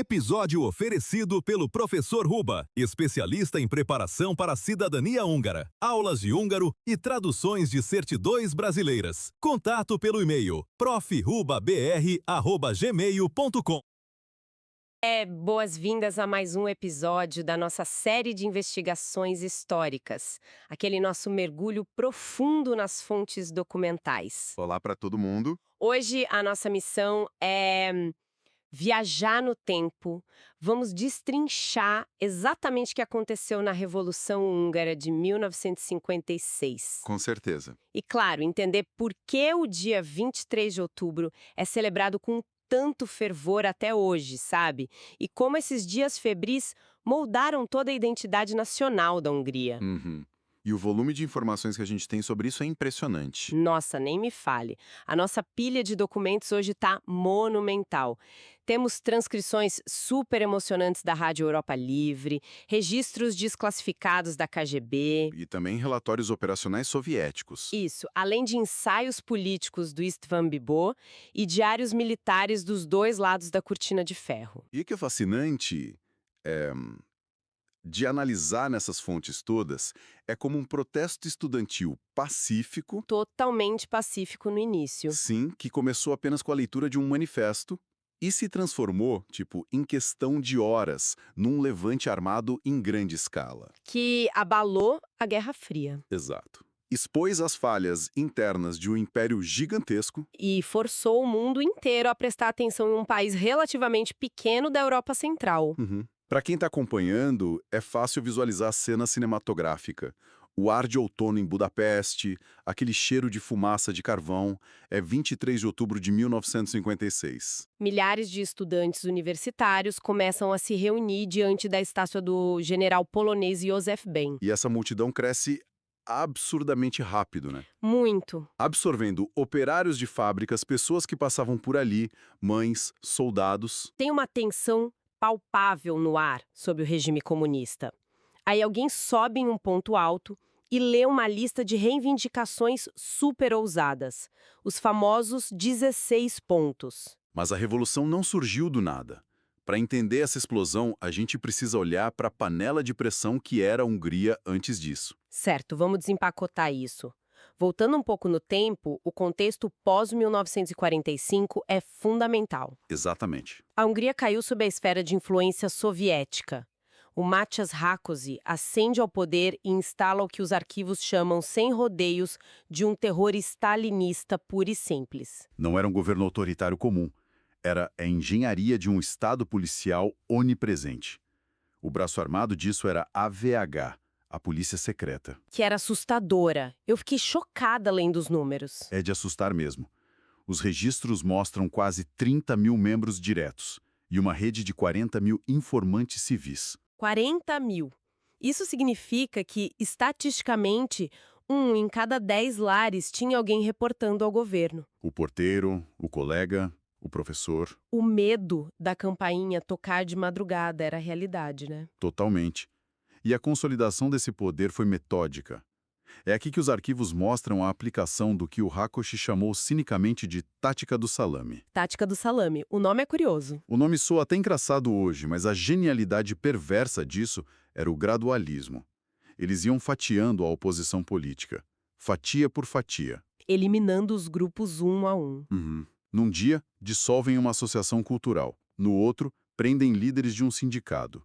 Episódio oferecido pelo Professor Ruba, especialista em preparação para a cidadania húngara, aulas de húngaro e traduções de certidões brasileiras. Contato pelo e-mail profrubabr@gmail.com. Boas-vindas a mais um episódio da nossa série de investigações históricas, aquele nosso mergulho profundo nas fontes documentais. Olá para todo mundo. Hoje a nossa missão é viajar no tempo. Vamos destrinchar exatamente o que aconteceu na Revolução Húngara de 1956. Com certeza. E, claro, entender por que o dia 23 de outubro é celebrado com tanto fervor até hoje, sabe? E como esses dias febris moldaram toda a identidade nacional da Hungria. E o volume de informações que a gente tem sobre isso é impressionante. Nossa, nem me fale. A nossa pilha de documentos hoje está monumental. Temos transcrições super emocionantes da Rádio Europa Livre, registros desclassificados da KGB. E também relatórios operacionais soviéticos. Isso, além de ensaios políticos do Istvan Bibó e diários militares dos dois lados da cortina de ferro. E o que é fascinante de analisar nessas fontes todas é como um protesto estudantil pacífico, Totalmente pacífico no início. sim, que começou apenas com a leitura de um manifesto e se transformou, em questão de horas, num levante armado em grande escala. Que abalou a Guerra Fria. Exato. Expôs as falhas internas de um império gigantesco. E forçou o mundo inteiro a prestar atenção em um país relativamente pequeno da Europa Central. Para quem está acompanhando, é fácil visualizar a cena cinematográfica. O ar de outono em Budapeste, aquele cheiro de fumaça de carvão, é 23 de outubro de 1956. Milhares de estudantes universitários começam a se reunir diante da estátua do general polonês Józef Bem. E essa multidão cresce absurdamente rápido, né? Muito. Absorvendo operários de fábricas, pessoas que passavam por ali, mães, soldados. Tem uma tensão palpável no ar sobre o regime comunista. Aí alguém sobe em um ponto alto e lê uma lista de reivindicações super ousadas, os famosos 16 pontos. Mas a revolução não surgiu do nada. Para entender essa explosão, a gente precisa olhar para a panela de pressão que era a Hungria antes disso. Certo, vamos desempacotar isso. Voltando um pouco no tempo, o contexto pós-1945 é fundamental. Exatamente. A Hungria caiu sob a esfera de influência soviética. O Mátyás Rákosi ascende ao poder e instala o que os arquivos chamam, sem rodeios, de um terror stalinista puro e simples. Não era um governo autoritário comum. Era a engenharia de um estado policial onipresente. O braço armado disso era a AVH, a Polícia Secreta. Que era assustadora. Eu fiquei chocada lendo os números. É de assustar mesmo. Os registros mostram quase 30 mil membros diretos e uma rede de 40 mil informantes civis. 40 mil. Isso significa que, estatisticamente, 1 em cada 10 lares tinha alguém reportando ao governo. O porteiro, o colega, o professor. O medo da campainha tocar de madrugada era a realidade, né? Totalmente. E a consolidação desse poder foi metódica. É aqui que os arquivos mostram a aplicação do que o Rákosi chamou cinicamente de tática do salame. Tática do salame. O nome é curioso. O nome soa até engraçado hoje, mas a genialidade perversa disso era o gradualismo. Eles iam fatiando a oposição política, fatia por fatia. Eliminando os grupos um a um. Num dia, dissolvem uma associação cultural. No outro, prendem líderes de um sindicato.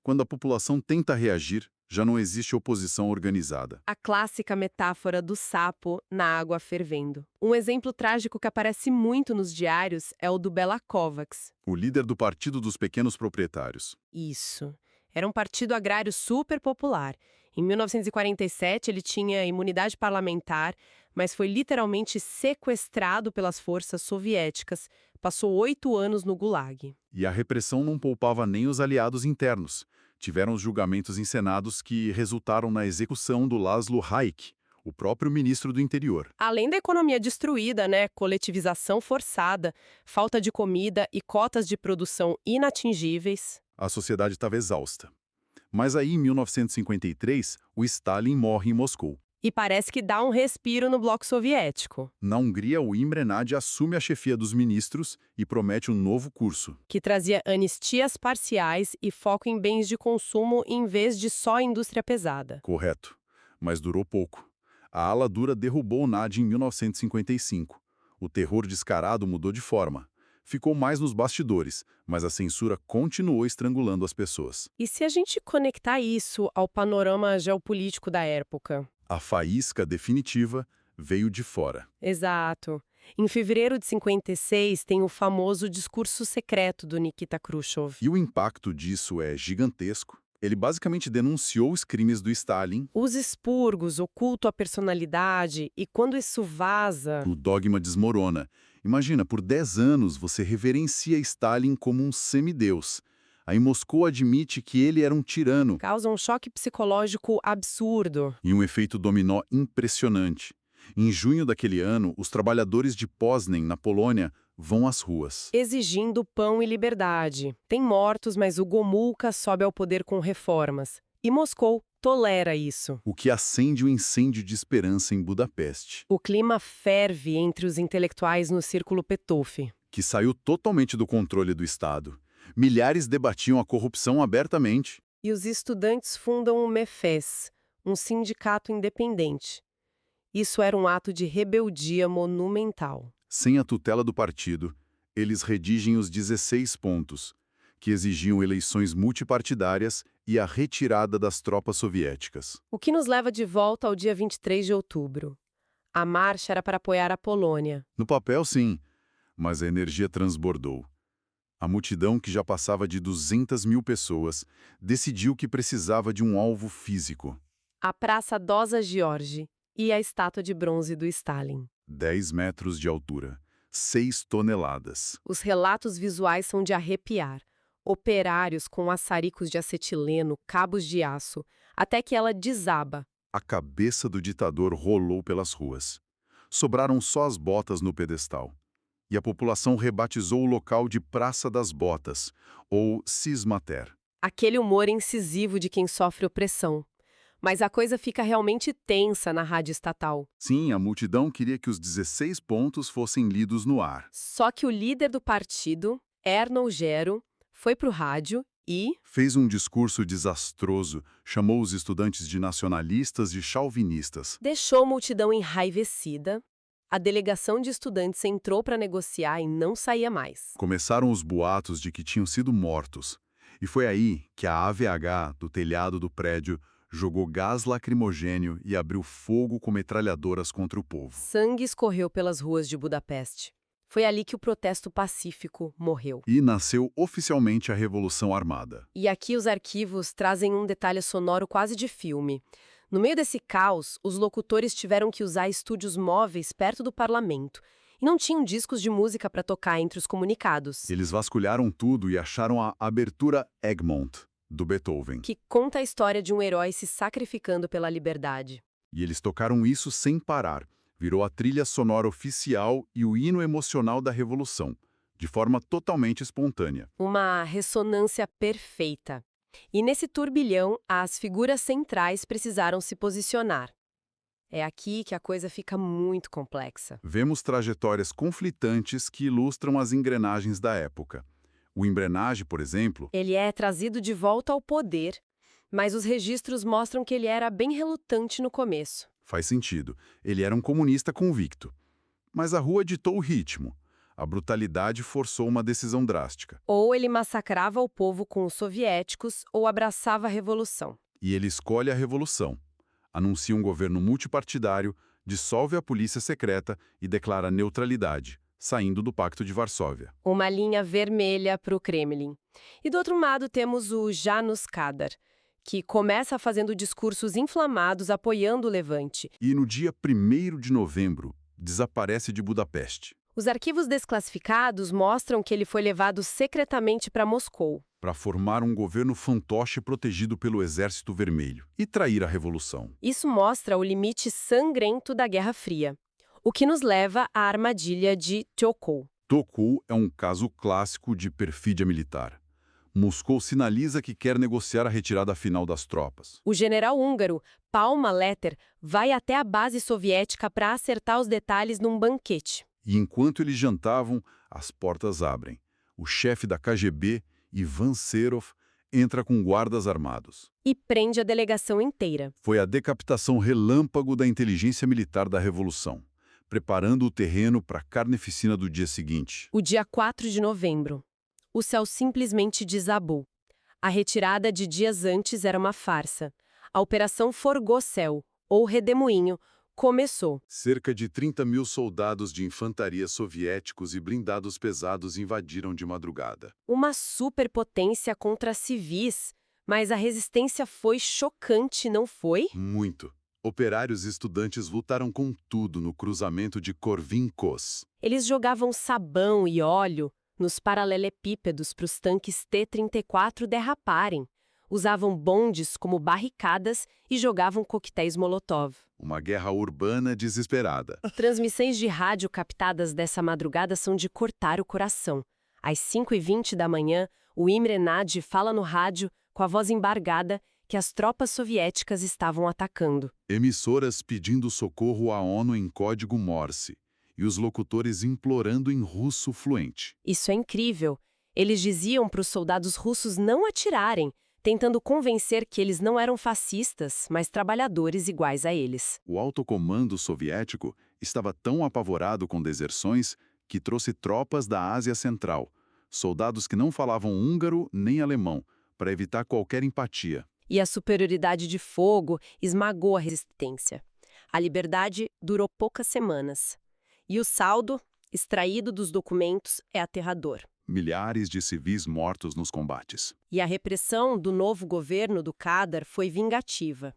Quando a população tenta reagir, já não existe oposição organizada. A clássica metáfora do sapo na água fervendo. Um exemplo trágico que aparece muito nos diários é o do Bela Kovacs. O líder do Partido dos Pequenos Proprietários. Isso. Era um partido agrário super popular. Em 1947, ele tinha imunidade parlamentar, mas foi literalmente sequestrado pelas forças soviéticas. Passou 8 anos no Gulag. E a repressão não poupava nem os aliados internos. Tiveram os julgamentos encenados que resultaram na execução do Laszlo Hayek, o próprio ministro do Interior. Além da economia destruída, né, coletivização forçada, falta de comida e cotas de produção inatingíveis. A sociedade estava exausta. Mas aí, em 1953, o Stalin morre em Moscou. E parece que dá um respiro no bloco soviético, Na Hungria, o Imre Nagy assume a chefia dos ministros e promete um novo curso. que trazia anistias parciais e foco em bens de consumo em vez de só indústria pesada. Correto. Mas durou pouco. A ala dura derrubou o Nagy em 1955. O terror descarado mudou de forma. Ficou mais nos bastidores, mas a censura continuou estrangulando as pessoas. E se a gente conectar isso ao panorama geopolítico da época? A faísca definitiva veio de fora. Exato. Em fevereiro de 56 tem o famoso discurso secreto do Nikita Khrushchev. E o impacto disso é gigantesco. Ele basicamente denunciou os crimes do Stalin. Os expurgos, o culto à personalidade, e quando isso vaza, O dogma desmorona. Imagina, por 10 anos você reverencia Stalin como um semideus. Aí Moscou admite que ele era um tirano. causa um choque psicológico absurdo. E um efeito dominó impressionante. Em junho daquele ano, os trabalhadores de Poznań, na Polônia, vão às ruas. Exigindo pão e liberdade. Tem mortos, mas o Gomulka sobe ao poder com reformas. E Moscou tolera isso. O que acende o incêndio de esperança em Budapeste, O clima ferve entre os intelectuais no círculo Petuf. que saiu totalmente do controle do Estado. Milhares debatiam a corrupção abertamente. E os estudantes fundam o MEFES, um sindicato independente. Isso era um ato de rebeldia monumental. Sem a tutela do partido, eles redigem os 16 pontos, que exigiam eleições multipartidárias e a retirada das tropas soviéticas. O que nos leva de volta ao dia 23 de outubro. A marcha era para apoiar a Polônia. No papel, sim, mas a energia transbordou. A multidão, que já passava de 200 mil pessoas, decidiu que precisava de um alvo físico. A Praça Dosa George e a estátua de bronze do Stalin. 10 metros de altura, 6 toneladas. Os relatos visuais são de arrepiar. Operários com maçaricos de acetileno, cabos de aço, até que ela desaba. A cabeça do ditador rolou pelas ruas. Sobraram só as botas no pedestal. E a população rebatizou o local de Praça das Botas, ou Cismater. Aquele humor incisivo de quem sofre opressão. Mas a coisa fica realmente tensa na rádio estatal. Sim, a multidão queria que os 16 pontos fossem lidos no ar. Só que o líder do partido, Erno Gero, foi para o rádio e... Fez um discurso desastroso, chamou os estudantes de nacionalistas e chauvinistas. deixou a multidão enraivecida. A delegação de estudantes entrou para negociar e não saía mais. Começaram os boatos de que tinham sido mortos. E foi aí que a AVH, do telhado do prédio, jogou gás lacrimogênio e abriu fogo com metralhadoras contra o povo. Sangue escorreu pelas ruas de Budapeste. Foi ali que o protesto pacífico morreu. E nasceu oficialmente a Revolução Armada. E aqui os arquivos trazem um detalhe sonoro quase de filme. No meio desse caos, os locutores tiveram que usar estúdios móveis perto do parlamento e não tinham discos de música para tocar entre os comunicados, Eles vasculharam tudo e acharam a Abertura Egmont, do Beethoven. que conta a história de um herói se sacrificando pela liberdade. E eles tocaram isso sem parar. Virou a trilha sonora oficial e o hino emocional da Revolução, de forma totalmente espontânea. Uma ressonância perfeita. E nesse turbilhão, as figuras centrais precisaram se posicionar. É aqui que a coisa fica muito complexa. Vemos trajetórias conflitantes que ilustram as engrenagens da época. O Embrenage, por exemplo, Ele é trazido de volta ao poder, mas os registros mostram que ele era bem relutante no começo. faz sentido. Ele era um comunista convicto. Mas a rua ditou o ritmo. A brutalidade forçou uma decisão drástica. Ou ele massacrava o povo com os soviéticos ou abraçava a revolução. E ele escolhe a revolução. Anuncia um governo multipartidário, dissolve a polícia secreta e declara neutralidade, saindo do Pacto de Varsóvia. Uma linha vermelha para o Kremlin. E do outro lado temos o János Kadar, que começa fazendo discursos inflamados apoiando o levante. E no dia 1º de novembro, desaparece de Budapeste, Os arquivos desclassificados mostram que ele foi levado secretamente para Moscou. para formar um governo fantoche protegido pelo Exército Vermelho e trair a revolução. Isso mostra o limite sangrento da Guerra Fria, o que nos leva à armadilha de Tokyo. Tokyo é um caso clássico de perfídia militar. Moscou sinaliza que quer negociar a retirada final das tropas. O general húngaro Palma Letter vai até a base soviética para acertar os detalhes num banquete. E enquanto eles jantavam, as portas abrem. O chefe da KGB, Ivan Serov, entra com guardas armados. E prende a delegação inteira. Foi a decapitação relâmpago da inteligência militar da Revolução, preparando o terreno para a carneficina do dia seguinte. O dia 4 de novembro. O céu simplesmente desabou. A retirada de dias antes era uma farsa. A Operação Forgó-Céu, ou Redemoinho, começou. Cerca de 30.000 soldados de infantaria soviéticos e blindados pesados invadiram de madrugada. Uma superpotência contra civis, mas a resistência foi chocante, não foi? Muito. Operários e estudantes lutaram com tudo no cruzamento de Corvin-Kos. Eles jogavam sabão e óleo nos paralelepípedos para os tanques T-34 derraparem. Usavam bondes como barricadas e jogavam coquetéis Molotov. Uma guerra urbana desesperada. Transmissões de rádio captadas dessa madrugada são de cortar o coração. Às 5h20 da manhã, o Imre Nagy fala no rádio, com a voz embargada, que as tropas soviéticas estavam atacando. Emissoras pedindo socorro à ONU em código Morse. E os locutores implorando em russo fluente. Isso é incrível. Eles diziam para os soldados russos não atirarem, tentando convencer que eles não eram fascistas, mas trabalhadores iguais a eles. O alto comando soviético estava tão apavorado com deserções que trouxe tropas da Ásia Central, soldados que não falavam húngaro nem alemão, para evitar qualquer empatia. E a superioridade de fogo esmagou a resistência. A liberdade durou poucas semanas. E o saldo, extraído dos documentos, é aterrador. Milhares de civis mortos nos combates. E a repressão do novo governo do Kadar foi vingativa.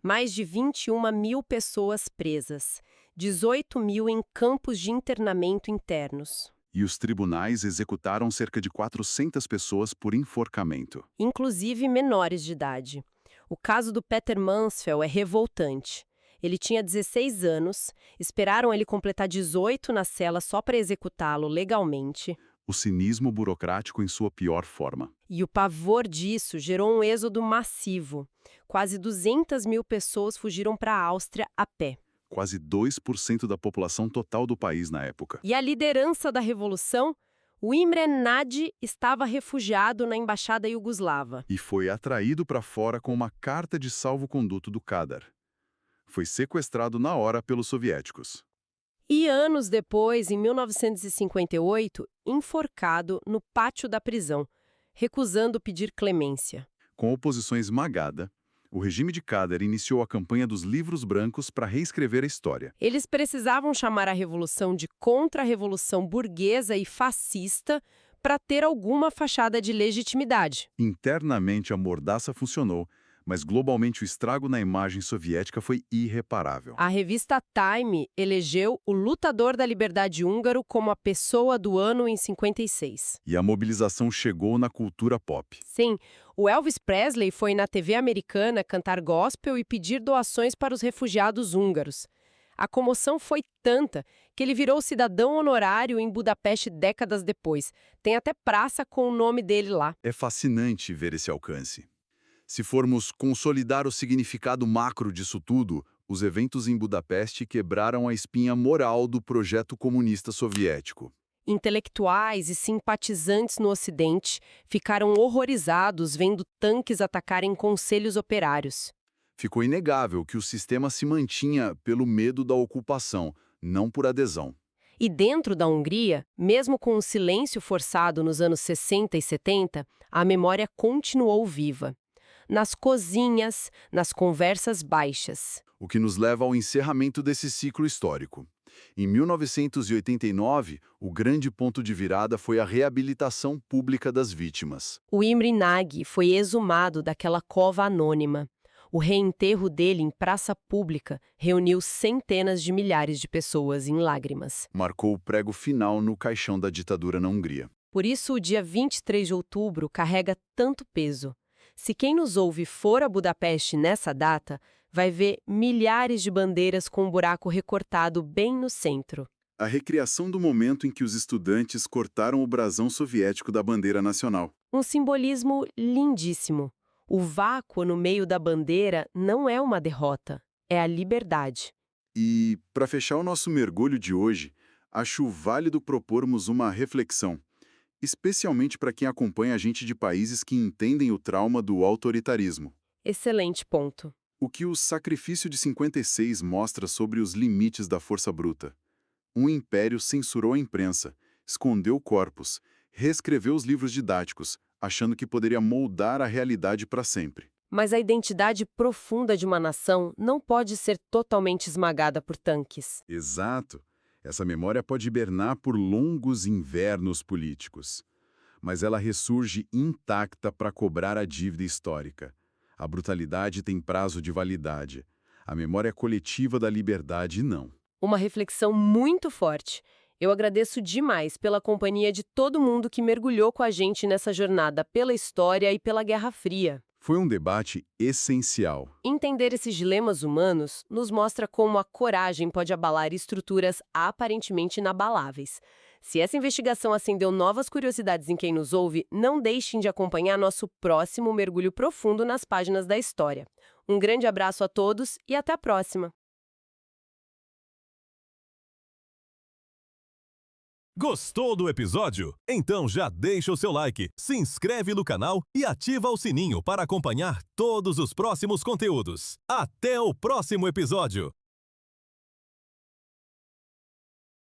Mais de 21.000 pessoas presas, 18.000 em campos de internamento internos. E os tribunais executaram cerca de 400 pessoas por enforcamento. Inclusive menores de idade. O caso do Peter Mansfeld é revoltante. Ele tinha 16 anos, esperaram ele completar 18 na cela só para executá-lo legalmente. O cinismo burocrático em sua pior forma. E o pavor disso gerou um êxodo massivo. Quase 200.000 pessoas fugiram para a Áustria a pé. Quase 2% da população total do país na época. E a liderança da revolução, o Imre Nagy, estava refugiado na embaixada iugoslava. E foi atraído para fora com uma carta de salvo-conduto do Kadar. Foi sequestrado na hora pelos soviéticos. E anos depois, em 1958, enforcado no pátio da prisão, recusando pedir clemência. Com oposição esmagada, o regime de Kadar iniciou a campanha dos livros brancos para reescrever a história. Eles precisavam chamar a revolução de contra-revolução burguesa e fascista para ter alguma fachada de legitimidade. Internamente a mordaça funcionou, mas globalmente o estrago na imagem soviética foi irreparável. A revista Time elegeu o lutador da liberdade húngaro como a pessoa do ano em 56. E a mobilização chegou na cultura pop. Sim, o Elvis Presley foi na TV americana cantar gospel e pedir doações para os refugiados húngaros. A comoção foi tanta que ele virou cidadão honorário em Budapeste décadas depois. Tem até praça com o nome dele lá. É fascinante ver esse alcance. Se formos consolidar o significado macro disso tudo, os eventos em Budapeste quebraram a espinha moral do projeto comunista soviético. Intelectuais e simpatizantes no Ocidente ficaram horrorizados vendo tanques atacarem conselhos operários. Ficou inegável que o sistema se mantinha pelo medo da ocupação, não por adesão. E dentro da Hungria, mesmo com um silêncio forçado nos anos 60 e 70, a memória continuou viva. Nas cozinhas, nas conversas baixas. O que nos leva ao encerramento desse ciclo histórico. Em 1989, o grande ponto de virada foi a reabilitação pública das vítimas. O Imre Nagy foi exumado daquela cova anônima. O reenterro dele em praça pública reuniu centenas de milhares de pessoas em lágrimas. Marcou o prego final no caixão da ditadura na Hungria. Por isso, o dia 23 de outubro carrega tanto peso. Se quem nos ouve for a Budapeste nessa data, vai ver milhares de bandeiras com um buraco recortado bem no centro. A recriação do momento em que os estudantes cortaram o brasão soviético da bandeira nacional. Um simbolismo lindíssimo. O vácuo no meio da bandeira não é uma derrota, é a liberdade. E, para fechar o nosso mergulho de hoje, acho válido propormos uma reflexão, especialmente para quem acompanha a gente de países que entendem o trauma do autoritarismo. Excelente ponto. O que o Sacrifício de 56 mostra sobre os limites da força bruta. Um império censurou a imprensa, escondeu corpos, reescreveu os livros didáticos, achando que poderia moldar a realidade para sempre. Mas a identidade profunda de uma nação não pode ser totalmente esmagada por tanques. Exato. Essa memória pode hibernar por longos invernos políticos. Mas ela ressurge intacta para cobrar a dívida histórica. A brutalidade tem prazo de validade. A memória coletiva da liberdade, não. Uma reflexão muito forte. Eu agradeço demais pela companhia de todo mundo que mergulhou com a gente nessa jornada pela história e pela Guerra Fria. Foi um debate essencial. Entender esses dilemas humanos nos mostra como a coragem pode abalar estruturas aparentemente inabaláveis. Se essa investigação acendeu novas curiosidades em quem nos ouve, não deixem de acompanhar nosso próximo mergulho profundo nas páginas da história. Um grande abraço a todos e até a próxima! Gostou do episódio? Então já deixa o seu like, se inscreve no canal e ativa o sininho para acompanhar todos os próximos conteúdos. Até o próximo episódio!